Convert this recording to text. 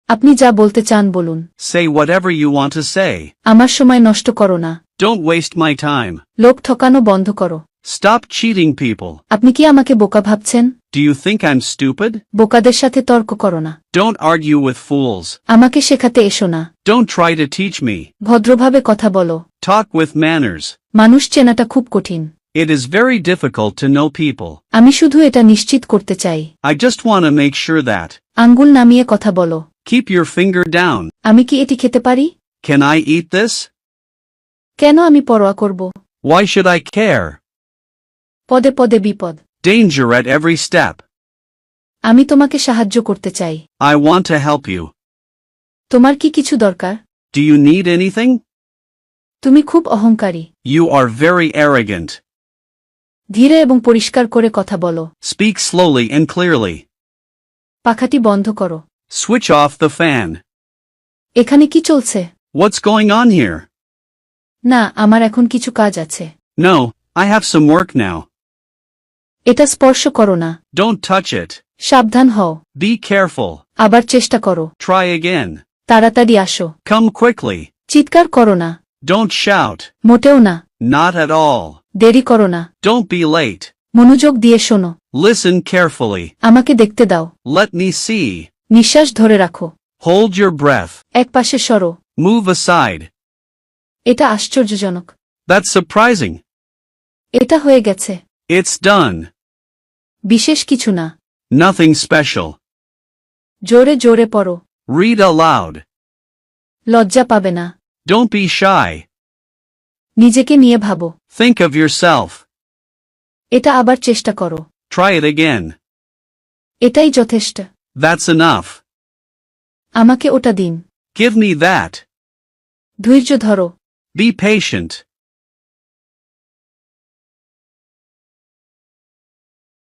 আপনি যা বলতে চান বলুন। Say whatever you want to say. আমার সময় নষ্ট করো না। Don't waste my time. লোক ঠকানো বন্ধ করো। Stop cheating people. আপনি কি আমাকে বোকা ভাবছেন? Do you think I'm stupid? বোকাদের সাথে তর্ক করো না। Don't argue with fools. আমাকে শেখাতে এসো না। Don't try to teach me. ভদ্রভাবে কথা বলো। Talk with manners. মানুষ চেনাটা খুব কঠিন। It is very difficult to know people. আমি শুধু এটা নিশ্চিত করতে চাই। I just want to make sure that. আঙ্গুল নামিয়ে কথা বলো। Keep your finger down. আমি কি এটি খেতে পারি? Can I eat this? কেন আমি পরোয়া করব? Why should I care? পদে পদে বিপদ। Danger at every step. আমি তোমাকে সাহায্য করতে চাই। I want to help you. তোমার কি কিছু দরকার? Do you need anything? তুমি খুব অহংকারী। You are very arrogant. ধীরে এবং পরিষ্কার করে কথা বলো। Speak slowly and clearly. পাখাটি বন্ধ করো। Switch off the fan. এখানে কি চলছে? What's going on here? না, আমার এখন কিছু কাজ আছে। No, I have some work now. এটা স্পর্শ করো না। Don't touch it. সাবধান হও। Be careful. আবার চেষ্টা করো। Try again. তাড়াতাড়ি আসো। Come quickly. চিৎকার করো না। Don't shout. মোটেও না। Not at all. দেরি করো না। Don't be late. মনোযোগ দিয়ে শোনো। Listen carefully. আমাকে দেখতে দাও। Let me see. নিঃশ্বাস ধরে রাখো। Hold your breath. এক পাশে সরো। Move aside. এটা আশ্চর্যজনক। That's surprising. এটা হয়ে গেছে। It's done. বিশেষ কিছু না। Nothing special. জোরে জোরে পড়ো। Read aloud. লজ্জা পাবে না। Don't be shy. নিজেকে নিয়ে ভাবো। Think of yourself. এটা আবার চেষ্টা করো। Try it again. এটাই যথেষ্ট। That's enough. আমাকে ওটা দিন। Give me that. ধৈর্য ধরো। Be patient.